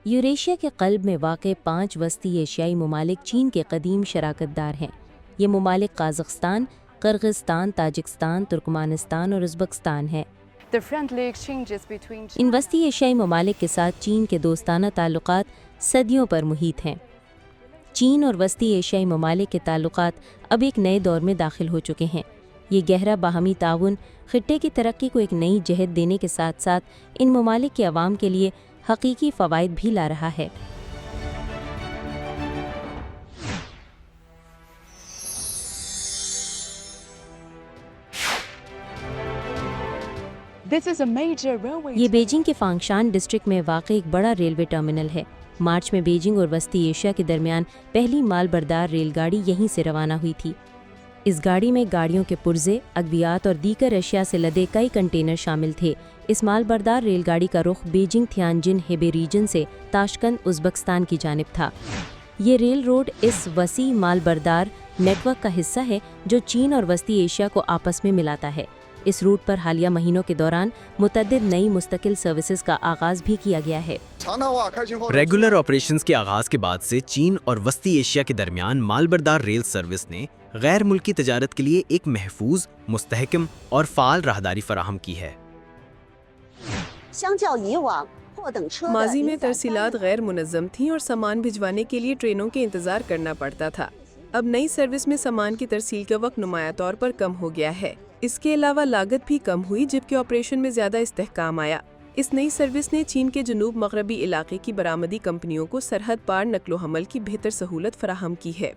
Eurasia के क़ल्ब में वाक़ 5 वस्ती एशियाई ममालिक चीन के कदीम शराकतदार हैं। ये ममालिक काज़ख्स्तान, किर्गिस्तान, ताजिकिस्तान, तुर्कमानिस्तान और उज़्बेकिस्तान हैं। इन वस्ती एशियाई ममालिक के साथ चीन के दोस्ताना ताल्लुक़ात सदियों पर मुहित हैं। चीन और वस्ती एशियाई ममालिक के ताल्लुक़ात अब एक नए दौर में दाखिल हो चुके हैं। ये गहरा बाहमी ताउन खित्ते की तरक्की को एक नई जहत देने के साथ साथ इन ममालिक के अवाम के लिए हकीकी फ़वाइद भी ला रहा है। ये बीजिंग के फांगशान डिस्ट्रिक्ट में वाक़ई एक बड़ा रेलवे टर्मिनल है। मार्च में बीजिंग और वस्ती एशिया के दरमियान पहली माल बरदार रेलगाड़ी यहीं से रवाना हुई थी। इस गाड़ी में गाड़ियों के पुर्जे, अद्वियात और दीगर अशिया से लदे कई कंटेनर शामिल थे। इस माल बरदार रेलगाड़ी का रुख बीजिंग थियानजिन हेबे रीजन से ताशकंद उज़्बेकिस्तान की जानिब था। ये रेल रोड इस वसी माल बरदार नेटवर्क का हिस्सा है जो चीन और वस्ती एशिया को आपस में मिलाता है। इस रूट पर हालिया महीनों के दौरान मुतअद्दिद नई मुस्तकिल सर्विसेज का आगाज भी किया गया है। रेगुलर ऑपरेशंस के आगाज के बाद से चीन और वस्ती एशिया के दरमियान मालबरदार रेल सर्विस ने गैर मुल्की तजारत के लिए एक महफूज, मुस्तहकम और फाल राहदारी फराहम की है। माजी में तरसीलात गैर मुनज़्ज़म थीं और सामान भिजवाने के लिए ट्रेनों के इंतज़ार करना पड़ता था। अब नई सर्विस में सामान की तरसील का वक्त नुमाया तौर पर कम हो गया है। इसके अलावा लागत भी कम हुई जबकि ऑपरेशन में ज़्यादा इस्तेहकाम आया। इस नई सर्विस ने चीन के जनूब मगरबी इलाके की बरामदी कंपनियों को सरहद पार नकलो हमल की बेहतर सहूलत फराहम की है।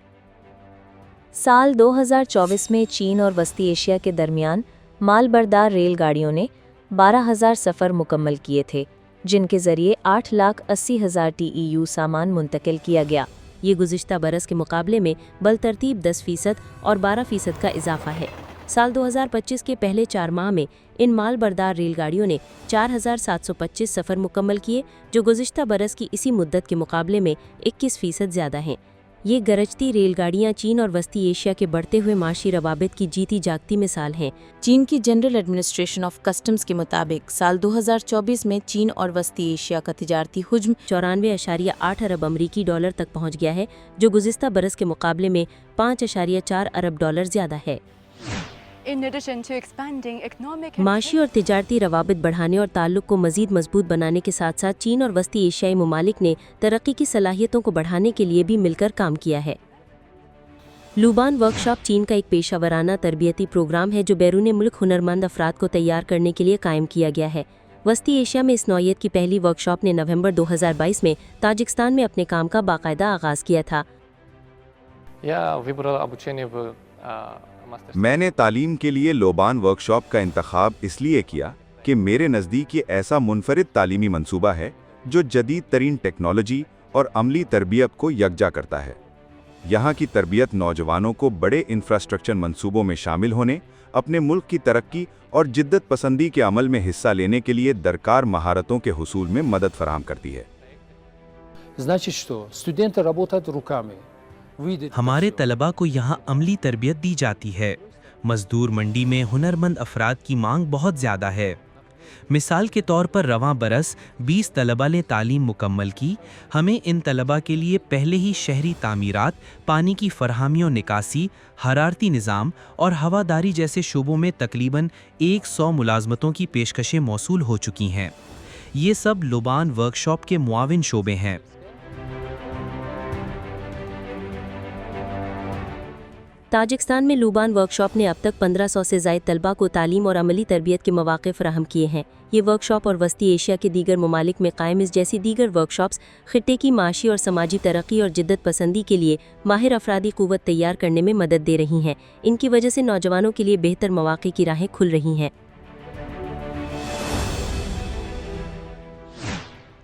साल 2024 में चीन और वस्ती एशिया के दरमियान माल बरदार रेलगाड़ियों ने 12,000 सफ़र मुकम्मल किए थे, जिनके ज़रिए 8,80,000 TEU सामान मुंतकिल किया गया। ये गुज़िश्ता बरस के मुकाबले में बलतरतीब 10% और 12% का इजाफा है। साल 2025 के पहले 4 माह में इन माल बरदार रेलगाड़ियों ने 4,725 सफ़र मुकम्मल किए, जो गुज़िश्ता बरस की इसी मुद्दत के मुकाबले में 21% ज़्यादा हैं। ये गरजती रेलगाड़ियाँ चीन और वस्ती एशिया के बढ़ते हुए माशी रवाबित की जीती जागती मिसाल हैं। चीन की जनरल एडमिनिस्ट्रेशन ऑफ कस्टम्स के मुताबिक साल 2024 में चीन और वस्ती एशिया का तिजारती हुज्म 94.8 अरब अमरीकी डॉलर तक पहुँच गया है, जो गुज़िश्ता बरस के मुकाबले में 5.4 अरब डॉलर ज़्यादा है। माशी और तिजारती रवाबित बढ़ाने और ताल्लुक़ को मज़ीद मजबूत बनाने के साथ साथ चीन और वस्ती एशियाई ममालिक ने तरक्की की सलाहियतों को बढ़ाने के लिए भी मिलकर काम किया है। लुबान वर्कशॉप चीन का एक पेशा वराना तरबियती प्रोग्राम है जो बैरून मुल्क हुनरमंद अफराद को तैयार करने के लिए कायम किया गया है। वस्ती एशिया में इस नौइयत की पहली वर्कशॉप ने नवंबर 2022 में ताजिकिस्तान में अपने काम का बाकायदा आगाज़ किया था। मैंने तालीम के लिए लोबान वर्कशॉप का इंतखाब इसलिए किया कि मेरे नज़दीक ये ऐसा मुनफरिद तालीमी मंसूबा है जो जदीद तरीन टेक्नोलॉजी और अमली तरबियत को यकजा करता है। यहाँ की तरबियत नौजवानों को बड़े इंफ्रास्ट्रक्चर मंसूबों में शामिल होने, अपने मुल्क की तरक्की और जिद्दत पसंदी के अमल में हिस्सा लेने के लिए दरकार महारतों के हुसूल में मदद फराहम करती है। हमारे तलबा को यहाँ अमली तरबियत दी जाती है। मजदूर मंडी में हुनरमंद अफराद की मांग बहुत ज़्यादा है। मिसाल के तौर पर रवां बरस 20 तलबा ने तालीम मुकम्मल की। हमें इन तलबा के लिए पहले ही शहरी तामीरात, पानी की फरहमी और निकासी, हरारती निज़ाम और हवादारी जैसे शोबों में तकरीबन 100 मुलाजमतों की पेशकशें मौसूल हो चुकी हैं। ये सब लुबान वर्कशॉप के मुआविन शोबे हैं। ताजिकिस्तान में लुबान वर्कशॉप ने अब तक 1500 से ज़ायद तलबा को तालीम और अमली तरबियत के मौक़े फराहम किए हैं। ये वर्कशॉप और वस्ती एशिया के दीगर ममालिक में कायम इस जैसी दीगर वर्कशॉप्स खित्ते की माशी और समाजी तरक्की और जिद्दत पसंदी के लिए माहिर अफरादी क़ुव्वत तैयार करने में मदद दे रही हैं। इनकी वजह से नौजवानों के लिए बेहतर मौक़े की राहें खुल रही हैं।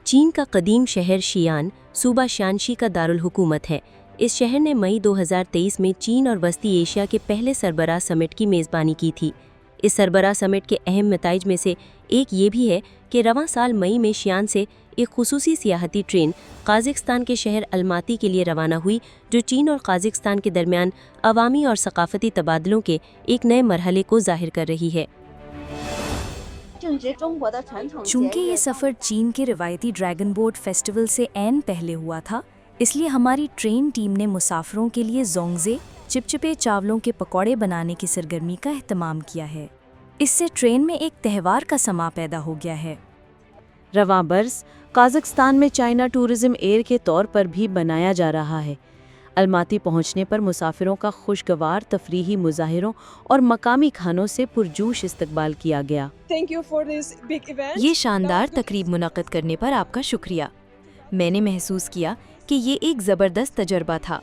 चीन का कदीम शहर शियान सूबा शानशी का दारुल हुकूमत है। इस शहर ने मई 2023 में चीन और वस्ती एशिया के पहले सरबराह समिट की मेज़बानी की थी। इस सरबराह समिट के अहम नताइज में से एक ये भी है कि रवां साल मई में शियान से एक खुसूसी सियाहती ट्रेन काज़ाख्स्तान के शहर अलमाती के लिए रवाना हुई, जो चीन और काज़ाख्स्तान के दरमियान अवामी और सकाफ़ती तबादलों के एक नए मरहले को ज़ाहिर कर रही है। चूंकि ये सफ़र चीन के रिवायती ड्रैगन बोट फेस्टिवल से ऐन पहले हुआ था, इसलिए हमारी ट्रेन टीम ने मुसाफिरों के लिए जोंगजे चिपचिपे चावलों के पकौड़े बनाने की सरगर्मी का एहतमाम किया है। इससे ट्रेन में एक त्यौहार का समा पैदा हो गया है। रवां बर्स काज़ाख्स्तान में चाइना टूरिज़्म एयर के तौर पर भी बनाया जा रहा है। अलमाती पहुंचने पर मुसाफिरों का खुशगवार तफरीही मुजाहिरों और मकामी खानों से पुरजोश इस्तकबाल किया गया। ये शानदार तकरीब मुनक़्क़द करने पर आपका शुक्रिया। मैंने महसूस किया कि ये एक ज़बरदस्त तजर्बा था।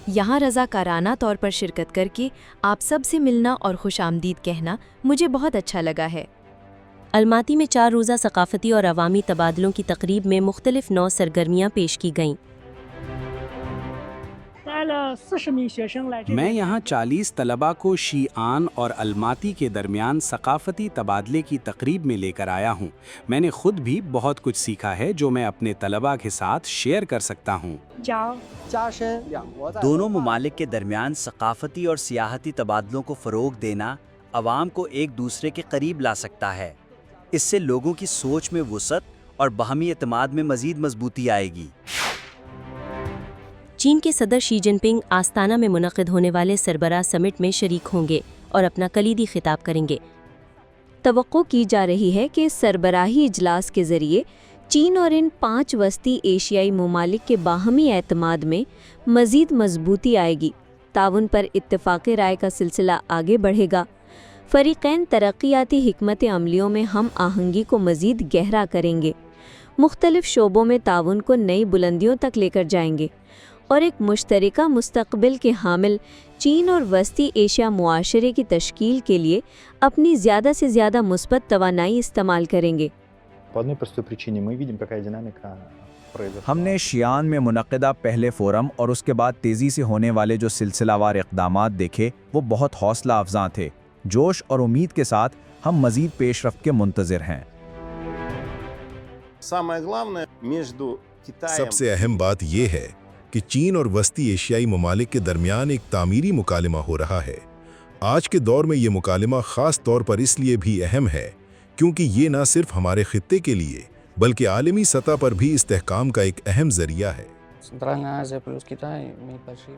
यहाँ रज़ाकाराना तौर पर शिरकत करके आप सब से मिलना और खुशामदीद कहना मुझे बहुत अच्छा लगा है। अलमाती में 4 रोज़ा सकाफ़ती और अवामी तबादलों की तकरीब में मुख्तलिफ़ 9 सरगर्मियाँ पेश की गईं। मैं यहाँ 40 तलबा को शीआन और अलमाती के दरमियान सकाफ़ती तबादले की तकरीब में लेकर आया हूँ। मैंने खुद भी बहुत कुछ सीखा है जो मैं अपने तलबा के साथ शेयर कर सकता हूँ। दोनों ममालिक के दरमियान सकाफ़ती और सियाहती तबादलों को फ़रोग़ देना अवाम को एक दूसरे के करीब ला सकता है। इससे लोगों की सोच में वुसअत और बाहमी एतमाद में मज़ीद मजबूती आएगी। चीन के सदर शी जिनपिंग आस्ताना में मुनक़्क़िद होने वाले सरबराह समिट में शरीक होंगे और अपना कलीदी खिताब करेंगे। तवक्को की जा रही है कि सरबराही इजलास के ज़रिए चीन और इन 5 वस्ती एशियाई ममालिक के बाहमी एतमाद में मज़ीद मजबूती आएगी। ताउन पर इत्तेफ़ाक़ राय का सिलसिला आगे बढ़ेगा। फ़रीक़ैन तरक्याती हिकमत अमलियों में हम आहंगी को मज़ीद गहरा करेंगे। मुख्तलिफ़ शोबों में ताउन को नई बुलंदियों तक लेकर जाएंगे और एक मुश्तरका मुस्तक़बिल के हामिल चीन और वस्ती एशिया मुआशरे की तश्कील के लिए अपनी ज़्यादा से ज़्यादा मुस्बत तवानाई इस्तेमाल करेंगे। हमने शियान में मुनक़्क़िदा पहले फ़ोरम और उसके बाद तेज़ी से होने वाले जो सिलसिलावार इक़दामात देखे वो बहुत हौसला अफ़ज़ां थे। जोश और उम्मीद के साथ हम मज़ीद पेशरफ़्त के मुंतज़िर हैं। सबसे अहम बात यह है कि चीन और वस्ती एशियाई ममालिक के दरमियान एक तामीरी मुकालमा हो रहा है। आज के दौर में ये मुकालमा ख़ास तौर पर इसलिए भी अहम है क्योंकि ये न सिर्फ हमारे खित्ते के लिए बल्कि आलमी सतह पर भी इस्तेहकाम का एक अहम ज़रिया है।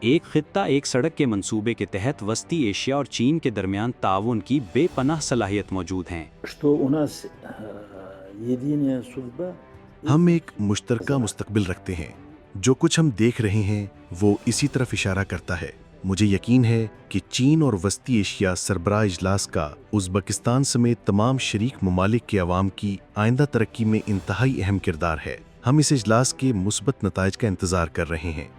एक खित्ता एक सड़क के मंसूबे के तहत वस्ती एशिया और चीन के दरमियान ताउन की बेपनाह सलाहियत मौजूद हैं। हम एक मुश्तरका मुस्तकबिल रखते हैं। जो कुछ हम देख रहे हैं वो इसी तरफ इशारा करता है। मुझे यकीन है कि चीन और वस्ती एशिया सरबराह इजलास का उज़्बेकिस्तान समेत तमाम शरीक ममालिक के अवाम की आइंदा तरक्की में इंतहाई अहम किरदार है। हम इस इजलास के मुस्बत नताइज का इंतज़ार कर रहे हैं।